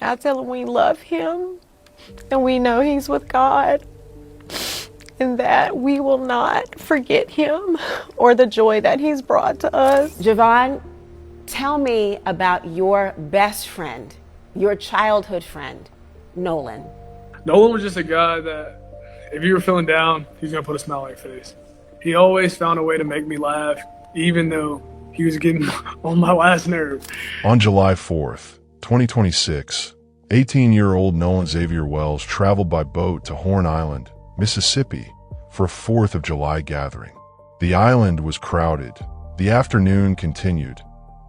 I tell him we love him and we know he's with God and that we will not forget him or the joy that he's brought to us. Javon, tell me about your best friend, your childhood friend, Nolan. Nolan was just a guy that if you were feeling down, he's gonna put a smile on your face. He always found a way to make me laugh, even though he was getting on my last nerve. On July 4th, 2026, 18-year-old Nolan Xavier Wells traveled by boat to Horn Island, Mississippi, for a 4th of July gathering. The island was crowded. The afternoon continued,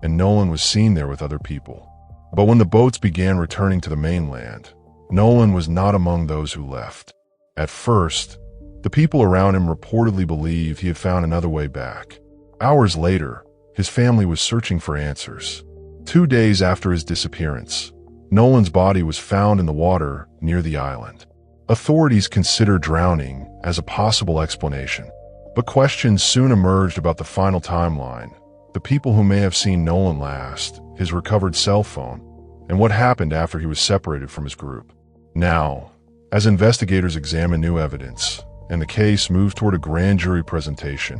and Nolan was seen there with other people. But when the boats began returning to the mainland, Nolan was not among those who left. At first, the people around him reportedly believed he had found another way back. Hours later, his family was searching for answers. 2 days after his disappearance, Nolan's body was found in the water near the island. Authorities considered drowning as a possible explanation, but questions soon emerged about the final timeline, the people who may have seen Nolan last, his recovered cell phone, and what happened after he was separated from his group. Now, as investigators examine new evidence and the case moves toward a grand jury presentation,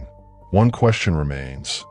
one question remains.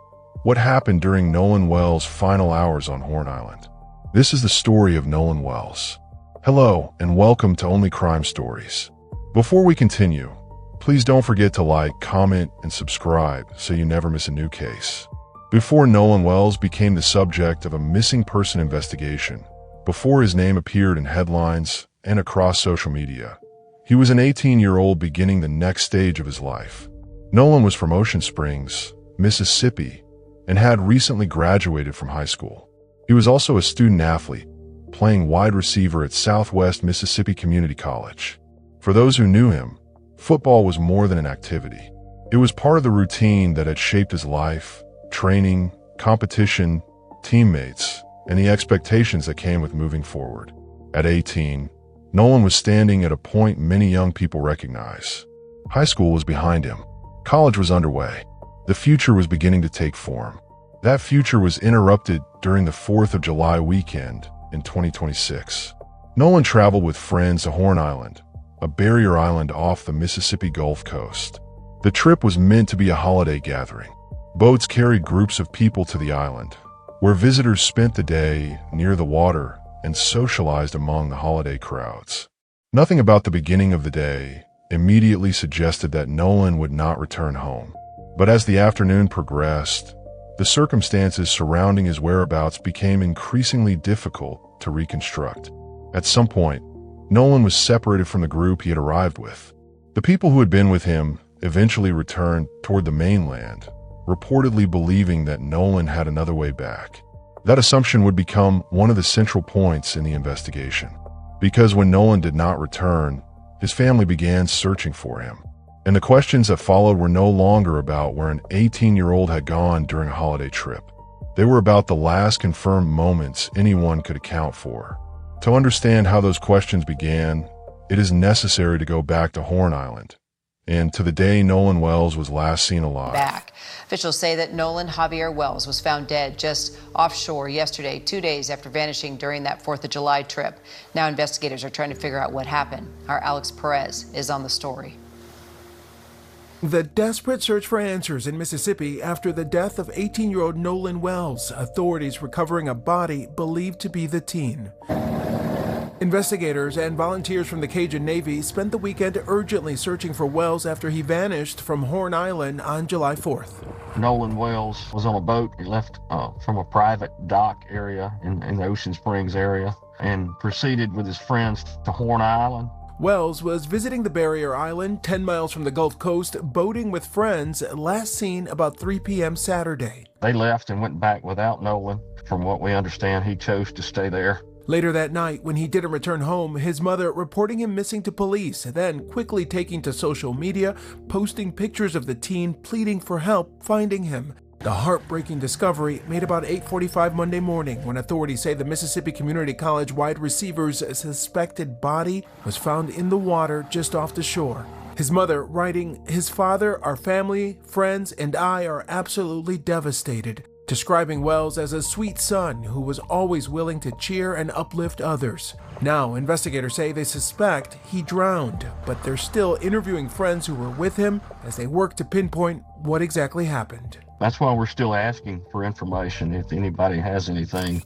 What happened during Nolan Wells' final hours on Horn Island? This is the story of Nolan Wells. Hello, and welcome to Only Crime Stories. Before we continue, please don't forget to like, comment, and subscribe so you never miss a new case. Before Nolan Wells became the subject of a missing person investigation, before his name appeared in headlines and across social media, he was an 18-year-old beginning the next stage of his life. Nolan was from Ocean Springs, Mississippi, and had recently graduated from high school. He was also a student athlete, playing wide receiver at Southwest Mississippi Community College. For those who knew him, football was more than an activity. It was part of the routine that had shaped his life, training, competition, teammates, and the expectations that came with moving forward. At 18, Nolan was standing at a point many young people recognize. High school was behind him. College was underway. The future was beginning to take form. That future was interrupted during the 4th of July weekend in 2026. Nolan traveled with friends to Horn Island, a barrier island off the Mississippi Gulf Coast. The trip was meant to be a holiday gathering. Boats carried groups of people to the island, where visitors spent the day near the water and socialized among the holiday crowds. Nothing about the beginning of the day immediately suggested that Nolan would not return home. But as the afternoon progressed, the circumstances surrounding his whereabouts became increasingly difficult to reconstruct. At some point, Nolan was separated from the group he had arrived with. The people who had been with him eventually returned toward the mainland, reportedly believing that Nolan had another way back. That assumption would become one of the central points in the investigation, because when Nolan did not return, his family began searching for him. And the questions that followed were no longer about where an 18-year-old had gone during a holiday trip. They were about the last confirmed moments anyone could account for. To understand how those questions began, it is necessary to go back to Horn Island and to the day Nolan Wells was last seen alive. Officials say that Nolan Javier Wells was found dead just offshore yesterday, 2 days after vanishing during that 4th of July trip. Now investigators are trying to figure out what happened. Our Alex Perez is on the story. The desperate search for answers in Mississippi after the death of 18-year-old Nolan Wells, authorities recovering a body believed to be the teen. Investigators and volunteers from the Cajun Navy spent the weekend urgently searching for Wells after he vanished from Horn Island on July 4th. Nolan Wells was on a boat. He left from a private dock area in the Ocean Springs area and proceeded with his friends to Horn Island. Wells was visiting the barrier island 10 miles from the Gulf Coast, boating with friends, last seen about 3 p.m. Saturday. They left and went back without Nolan. From what we understand, he chose to stay there. Later that night, when he didn't return home, his mother reporting him missing to police, then quickly taking to social media, posting pictures of the teen pleading for help finding him. The heartbreaking discovery made about 8:45 Monday morning when authorities say the Mississippi Community College wide receiver's suspected body was found in the water just off the shore. His mother writing, "His father, our family, friends, and I are absolutely devastated. describing Wells as a sweet son who was always willing to cheer and uplift others. Now, investigators say they suspect he drowned, but they're still interviewing friends who were with him as they work to pinpoint what exactly happened. That's why we're still asking for information if anybody has anything.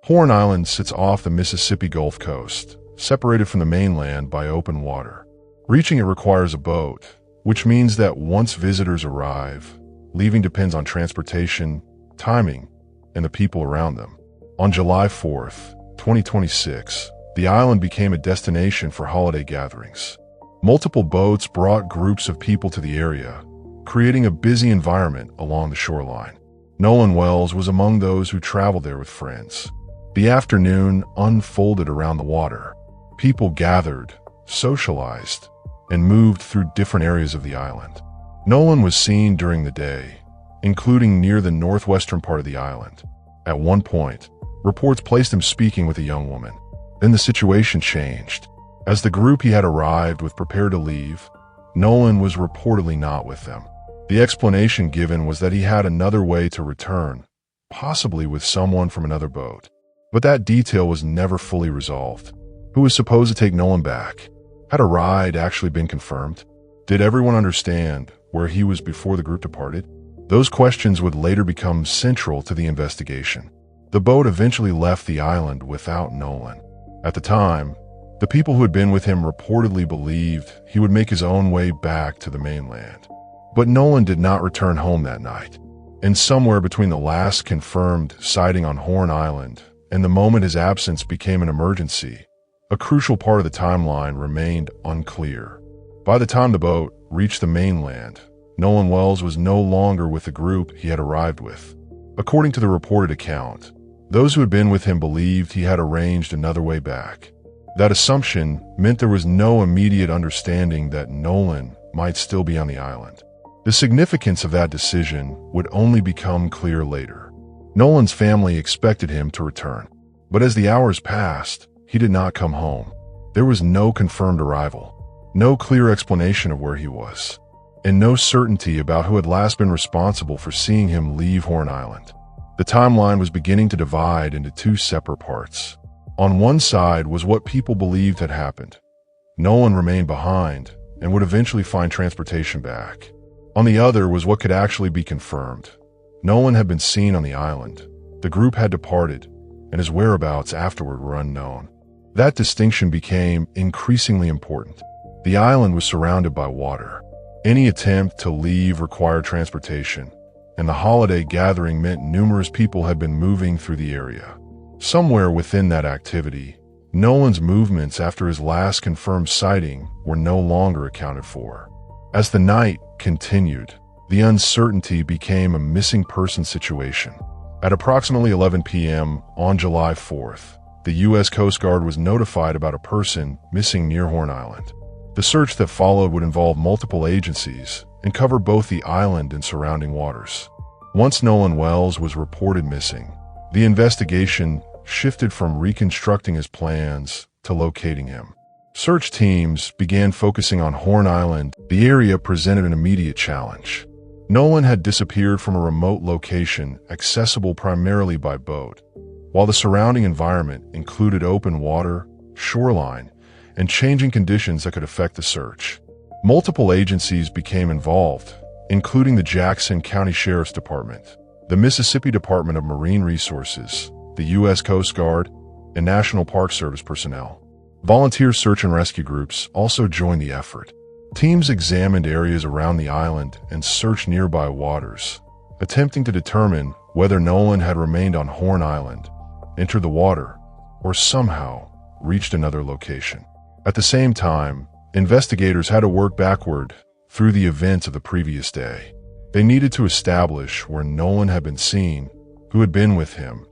Horn Island sits off the Mississippi Gulf Coast, separated from the mainland by open water. Reaching it requires a boat, which means that once visitors arrive, leaving depends on transportation, timing, and the people around them. On July 4th, 2026, the island became a destination for holiday gatherings. Multiple boats brought groups of people to the area, creating a busy environment along the shoreline. Nolan Wells was among those who traveled there with friends. The afternoon unfolded around the water. People gathered, socialized, and moved through different areas of the island. Nolan was seen during the day, including near the northwestern part of the island. At one point, reports placed him speaking with a young woman. Then the situation changed. As the group he had arrived with prepared to leave, Nolan was reportedly not with them. The explanation given was that he had another way to return, possibly with someone from another boat. But that detail was never fully resolved. Who was supposed to take Nolan back? Had a ride actually been confirmed? Did everyone understand where he was before the group departed? Those questions would later become central to the investigation. The boat eventually left the island without Nolan. At the time, the people who had been with him reportedly believed he would make his own way back to the mainland. But Nolan did not return home that night. And somewhere between the last confirmed sighting on Horn Island and the moment his absence became an emergency, a crucial part of the timeline remained unclear. By the time the boat reached the mainland, Nolan Wells was no longer with the group he had arrived with. According to the reported account, those who had been with him believed he had arranged another way back. That assumption meant there was no immediate understanding that Nolan might still be on the island. The significance of that decision would only become clear later. Nolan's family expected him to return, but as the hours passed, he did not come home. There was no confirmed arrival, no clear explanation of where he was, and no certainty about who had last been responsible for seeing him leave Horn Island. The timeline was beginning to divide into two separate parts. On one side was what people believed had happened. Nolan remained behind and would eventually find transportation back. On the other was what could actually be confirmed. Nolan had been seen on the island. The group had departed, and his whereabouts afterward were unknown. That distinction became increasingly important. The island was surrounded by water. Any attempt to leave required transportation, and the holiday gathering meant numerous people had been moving through the area. Somewhere within that activity, Nolan's movements after his last confirmed sighting were no longer accounted for. As the night continued, the uncertainty became a missing person situation. At approximately 11 p.m. on July 4th, the U.S. Coast Guard was notified about a person missing near Horn Island. The search that followed would involve multiple agencies and cover both the island and surrounding waters. Once Nolan Wells was reported missing, the investigation shifted from reconstructing his plans to locating him. Search teams began focusing on Horn Island. The area presented an immediate challenge. Nolan had disappeared from a remote location accessible primarily by boat, while the surrounding environment included open water, shoreline, and changing conditions that could affect the search. Multiple agencies became involved, including the Jackson County Sheriff's Department, the Mississippi Department of Marine Resources, the U.S. Coast Guard, and National Park Service personnel. Volunteer search and rescue groups also joined the effort. Teams examined areas around the island and searched nearby waters, attempting to determine whether Nolan had remained on Horn Island, entered the water, or somehow reached another location. At the same time, investigators had to work backward through the events of the previous day. They needed to establish where Nolan had been seen, who had been with him,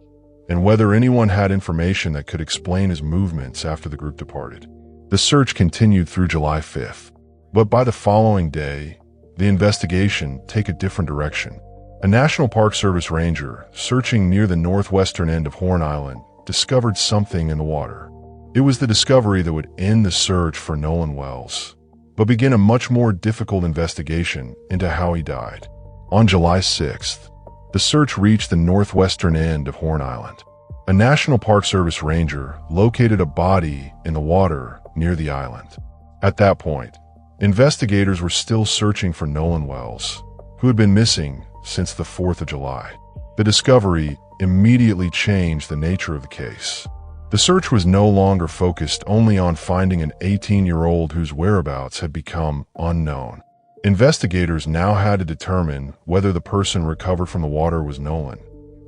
and whether anyone had information that could explain his movements after the group departed. The search continued through July 5th. But by the following day, the investigation took a different direction. A National Park Service ranger searching near the northwestern end of Horn Island discovered something in the water. It was the discovery that would end the search for Nolan Wells, but begin a much more difficult investigation into how he died. On July 6th, the search reached the northwestern end of Horn Island. A National Park Service ranger located a body in the water near the island. At that point, investigators were still searching for Nolan Wells, who had been missing since the 4th of July. The discovery immediately changed the nature of the case. The search was no longer focused only on finding an 18-year-old whose whereabouts had become unknown. Investigators now had to determine whether the person recovered from the water was Nolan,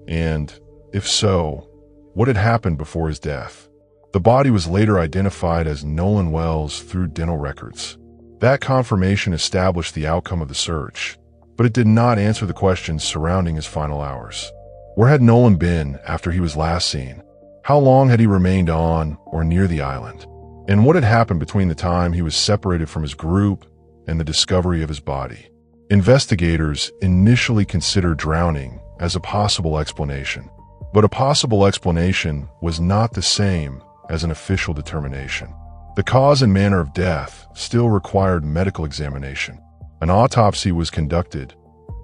and, if so, what had happened before his death. The body was later identified as Nolan Wells through dental records. That confirmation established the outcome of the search, but it did not answer the questions surrounding his final hours. Where had Nolan been after he was last seen? How long had he remained on or near the island? And what had happened between the time he was separated from his group and the discovery of his body? Investigators initially considered drowning as a possible explanation, but a possible explanation was not the same as an official determination. The cause and manner of death still required medical examination. An autopsy was conducted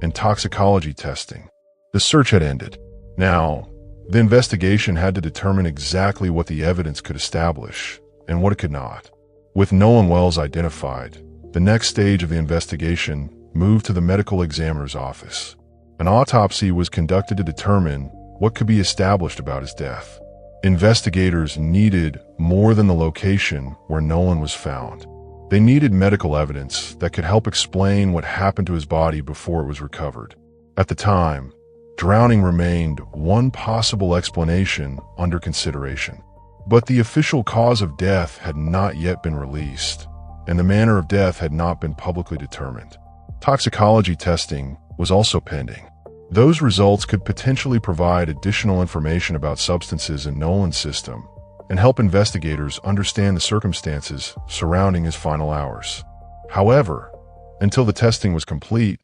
and toxicology testing. The search had ended. Now, the investigation had to determine exactly what the evidence could establish and what it could not. With Nolan Wells identified, the next stage of the investigation moved to the medical examiner's office. An autopsy was conducted to determine what could be established about his death. Investigators needed more than the location where Nolan was found. They needed medical evidence that could help explain what happened to his body before it was recovered. At the time, drowning remained one possible explanation under consideration. But the official cause of death had not yet been released, and the manner of death had not been publicly determined. Toxicology testing was also pending. Those results could potentially provide additional information about substances in Nolan's system and help investigators understand the circumstances surrounding his final hours. However, until the testing was complete,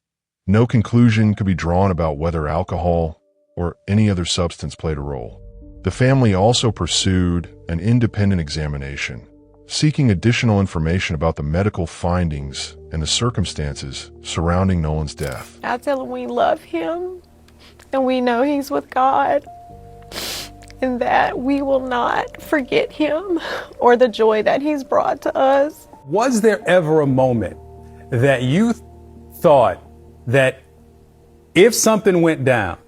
no conclusion could be drawn about whether alcohol or any other substance played a role. The family also pursued an independent examination, seeking additional information about the medical findings and the circumstances surrounding Nolan's death. I tell him we love him and we know he's with God and that we will not forget him or the joy that he's brought to us. Was there ever a moment that you thought that if something went down,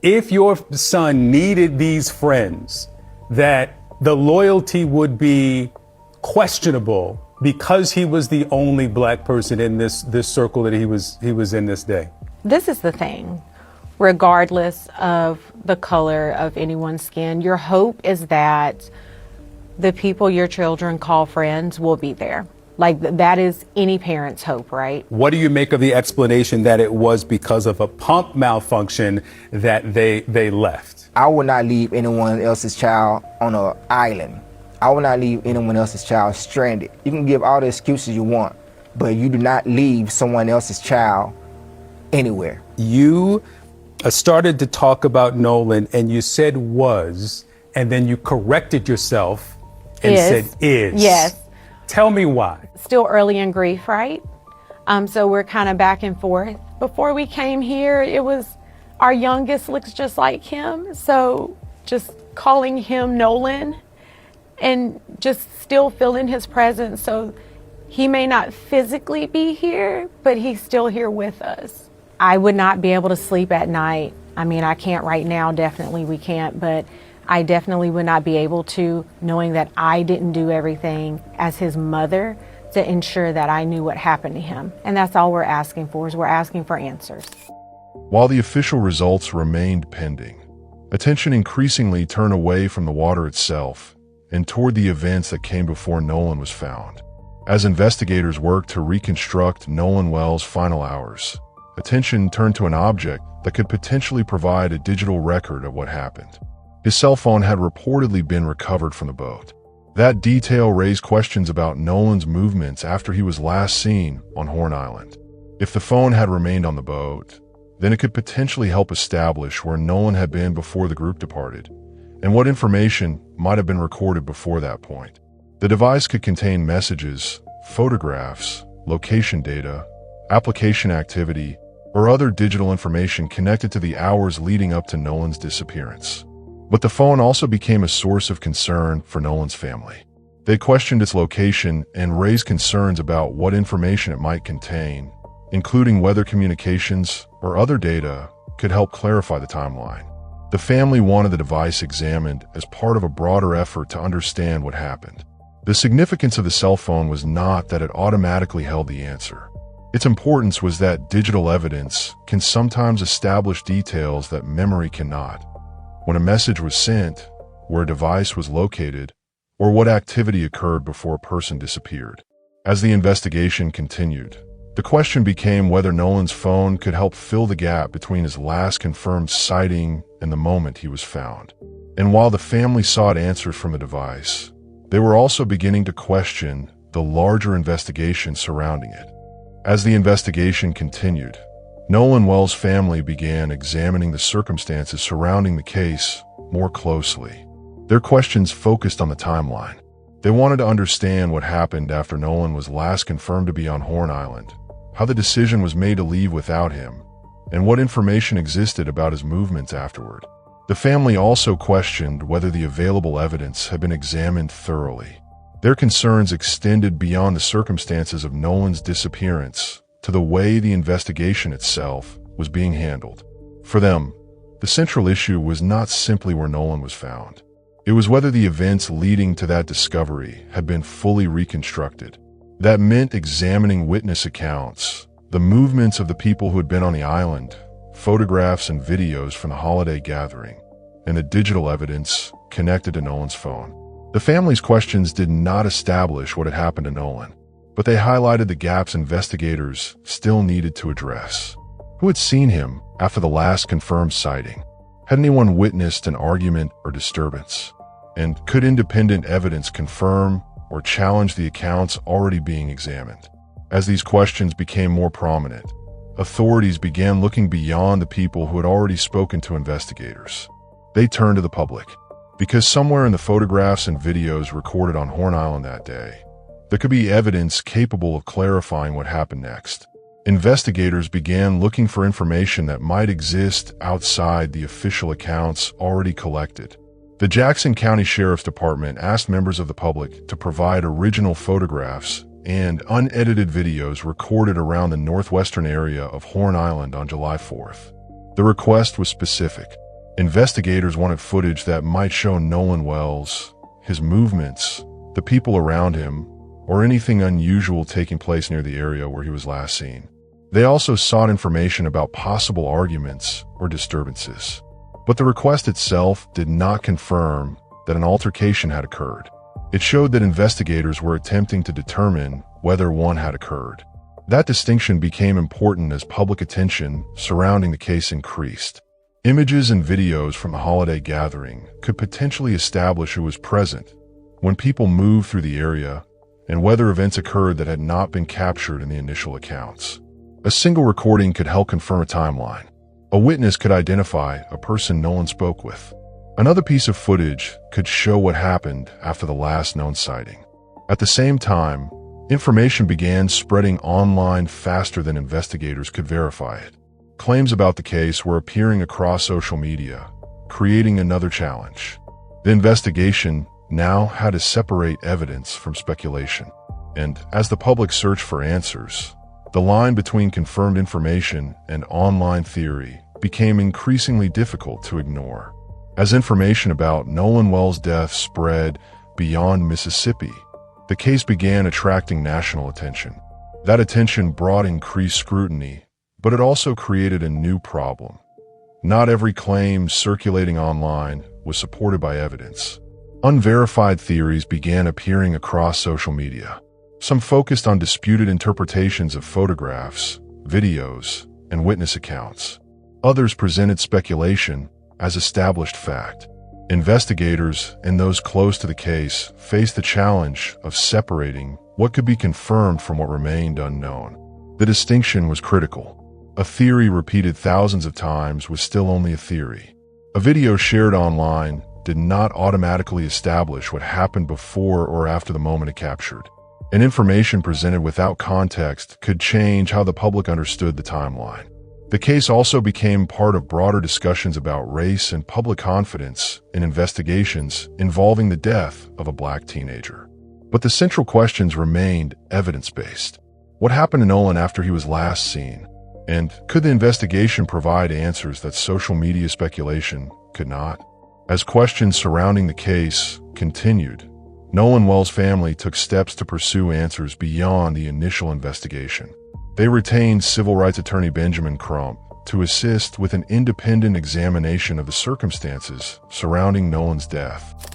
if your son needed these friends, that the loyalty would be questionable because he was the only black person in this circle that he was in this day? This is the thing. Regardless of the color of anyone's skin, your hope is that the people your children call friends will be there. Like, that is any parent's hope, right? What do you make of the explanation that it was because of a pump malfunction that they left? I would not leave anyone else's child on an island. I would not leave anyone else's child stranded. You can give all the excuses you want, but you do not leave someone else's child anywhere. You started to talk about Nolan and you said was, and then you corrected yourself and said is. Yes. Tell me why. Still early in grief, right? So we're kind of back and forth. Before we came here, it was our youngest looks just like him. So just calling him Nolan and just still feeling his presence. So he may not physically be here, but he's still here with us. I would not be able to sleep at night. I mean, I can't right now, definitely we can't, but I definitely would not be able to, knowing that I didn't do everything as his mother to ensure that I knew what happened to him. And that's all we're asking for, is we're asking for answers. While the official results remained pending, attention increasingly turned away from the water itself and toward the events that came before Nolan was found. As investigators worked to reconstruct Nolan Wells' final hours, attention turned to an object that could potentially provide a digital record of what happened. His cell phone had reportedly been recovered from the boat. That detail raised questions about Nolan's movements after he was last seen on Horn Island. If the phone had remained on the boat, then it could potentially help establish where Nolan had been before the group departed, and what information might have been recorded before that point. The device could contain messages, photographs, location data, application activity, or other digital information connected to the hours leading up to Nolan's disappearance. But the phone also became a source of concern for Nolan's family. They questioned its location and raised concerns about what information it might contain, including whether communications or other data could help clarify the timeline. The family wanted the device examined as part of a broader effort to understand what happened. The significance of the cell phone was not that it automatically held the answer. Its importance was that digital evidence can sometimes establish details that memory cannot. When a message was sent, where a device was located, or what activity occurred before a person disappeared. As the investigation continued, the question became whether Nolan's phone could help fill the gap between his last confirmed sighting and the moment he was found. And while the family sought answers from the device, they were also beginning to question the larger investigation surrounding it. As the investigation continued, Nolan Wells' family began examining the circumstances surrounding the case more closely. Their questions focused on the timeline. They wanted to understand what happened after Nolan was last confirmed to be on Horn Island, how the decision was made to leave without him, and what information existed about his movements afterward. The family also questioned whether the available evidence had been examined thoroughly. Their concerns extended beyond the circumstances of Nolan's disappearance to the way the investigation itself was being handled. For them, the central issue was not simply where Nolan was found. It was whether the events leading to that discovery had been fully reconstructed. That meant examining witness accounts, the movements of the people who had been on the island, photographs and videos from the holiday gathering, and the digital evidence connected to Nolan's phone. The family's questions did not establish what had happened to Nolan, but they highlighted the gaps investigators still needed to address. Who had seen him after the last confirmed sighting? Had anyone witnessed an argument or disturbance? And could independent evidence confirm or challenge the accounts already being examined? As these questions became more prominent, authorities began looking beyond the people who had already spoken to investigators. They turned to the public, because somewhere in the photographs and videos recorded on Horn Island that day, there could be evidence capable of clarifying what happened next. Investigators began looking for information that might exist outside the official accounts already collected. The Jackson County Sheriff's Department asked members of the public to provide original photographs and unedited videos recorded around the northwestern area of Horn Island on July 4th. The request was specific. Investigators wanted footage that might show Nolan Wells, his movements, the people around him, or anything unusual taking place near the area where he was last seen. They also sought information about possible arguments or disturbances. But the request itself did not confirm that an altercation had occurred. It showed that investigators were attempting to determine whether one had occurred. That distinction became important as public attention surrounding the case increased. Images and videos from the holiday gathering could potentially establish who was present, when people moved through the area, and whether events occurred that had not been captured in the initial accounts. A single recording could help confirm a timeline. A witness could identify a person Nolan spoke with. Another piece of footage could show what happened after the last known sighting. At the same time, information began spreading online faster than investigators could verify it. Claims about the case were appearing across social media, creating another challenge. The investigation now had to separate evidence from speculation. And as the public searched for answers, the line between confirmed information and online theory became increasingly difficult to ignore. As information about Nolan Wells' death spread beyond Mississippi, the case began attracting national attention. That attention brought increased scrutiny, but it also created a new problem. Not every claim circulating online was supported by evidence. Unverified theories began appearing across social media. Some focused on disputed interpretations of photographs, videos, and witness accounts. Others presented speculation as established fact. Investigators and those close to the case faced the challenge of separating what could be confirmed from what remained unknown. The distinction was critical. A theory repeated thousands of times was still only a theory. A video shared online did not automatically establish what happened before or after the moment it captured. And information presented without context could change how the public understood the timeline. The case also became part of broader discussions about race and public confidence in investigations involving the death of a black teenager. But the central questions remained evidence-based. What happened to Nolan after he was last seen? And could the investigation provide answers that social media speculation could not? As questions surrounding the case continued, Nolan Wells' family took steps to pursue answers beyond the initial investigation. They retained civil rights attorney Benjamin Crump to assist with an independent examination of the circumstances surrounding Nolan's death.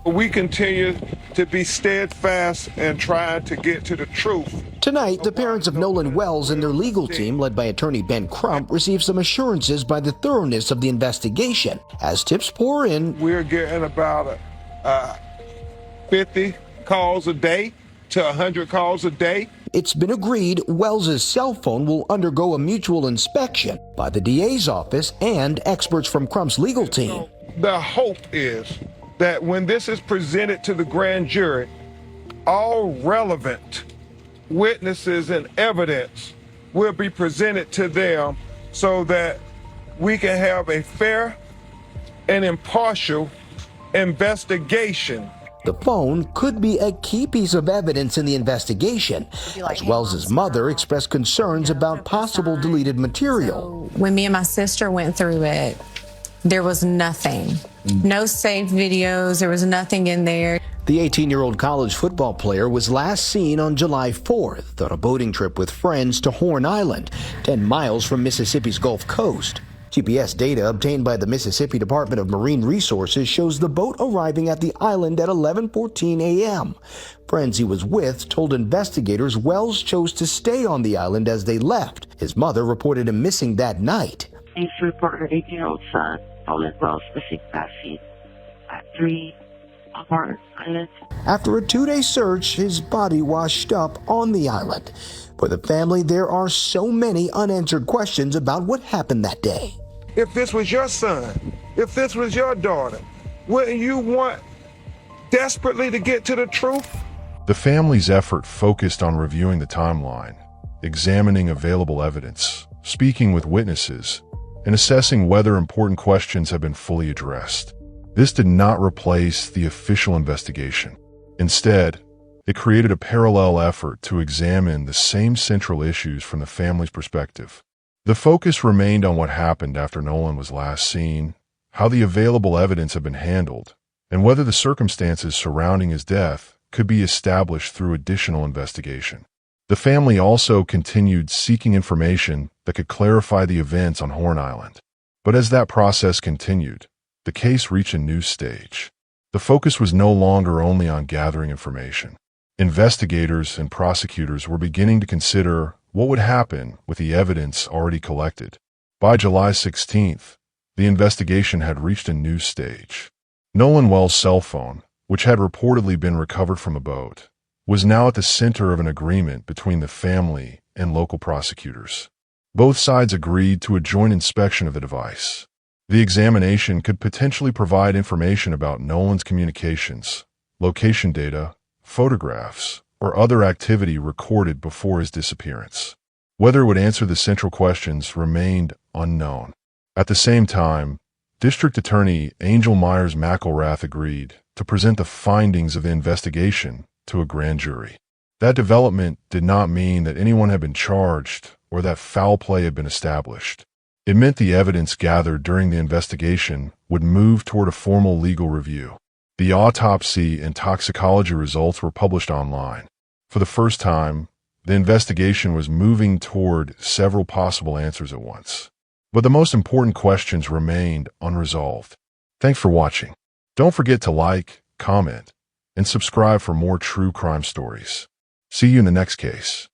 We continue to be steadfast and try to get to the truth. Tonight, the parents of Nolan Wells and their legal team, led by attorney Ben Crump, received some assurances by the thoroughness of the investigation. As tips pour in, We're getting about 50 calls a day to 100 calls a day. it's been agreed Wells' cell phone will undergo a mutual inspection by the DA's office and experts from Crump's legal team. The hope is that when this is presented to the grand jury, all relevant witnesses and evidence will be presented to them so that we can have a fair and impartial investigation. The phone could be a key piece of evidence in the investigation, as Wells' mother expressed concerns about possible deleted material. When me and my sister went through it, there was nothing. No saved videos, there was nothing in there. The 18-year-old college football player was last seen on July 4th on a boating trip with friends to Horn Island, 10 miles from Mississippi's Gulf Coast. GPS data obtained by the Mississippi Department of Marine Resources shows the boat arriving at the island at 11:14 a.m. Friends he was with told investigators Wells chose to stay on the island as they left. His mother reported him missing that night. Please report her 18-year-old son, Nolan Wells, missing passing at 3 on Horn Island. After a 2-day search, his body washed up on the island. For the family, there are so many unanswered questions about what happened that day. If this was your son, if this was your daughter, wouldn't you want desperately to get to the truth? The family's effort focused on reviewing the timeline, examining available evidence, speaking with witnesses, and assessing whether important questions have been fully addressed. This did not replace the official investigation. Instead, it created a parallel effort to examine the same central issues from the family's perspective. The focus remained on what happened after Nolan was last seen, how the available evidence had been handled, and whether the circumstances surrounding his death could be established through additional investigation. The family also continued seeking information that could clarify the events on Horn Island. But as that process continued, the case reached a new stage. The focus was no longer only on gathering information. Investigators and prosecutors were beginning to consider what would happen with the evidence already collected. By July 16th, the investigation had reached a new stage. Nolan Wells' cell phone, which had reportedly been recovered from a boat, was now at the center of an agreement between the family and local prosecutors. Both sides agreed to a joint inspection of the device. The examination could potentially provide information about Nolan's communications, location data, photographs, or other activity recorded before his disappearance. Whether it would answer the central questions remained unknown. At the same time, District Attorney Angel Myers McElrath agreed to present the findings of the investigation to a grand jury. That development did not mean that anyone had been charged or that foul play had been established. It meant the evidence gathered during the investigation would move toward a formal legal review. The autopsy and toxicology results were published online. For the first time, the investigation was moving toward several possible answers at once. But the most important questions remained unresolved. Thanks for watching. Don't forget to like, comment, and subscribe for more true crime stories. See you in the next case.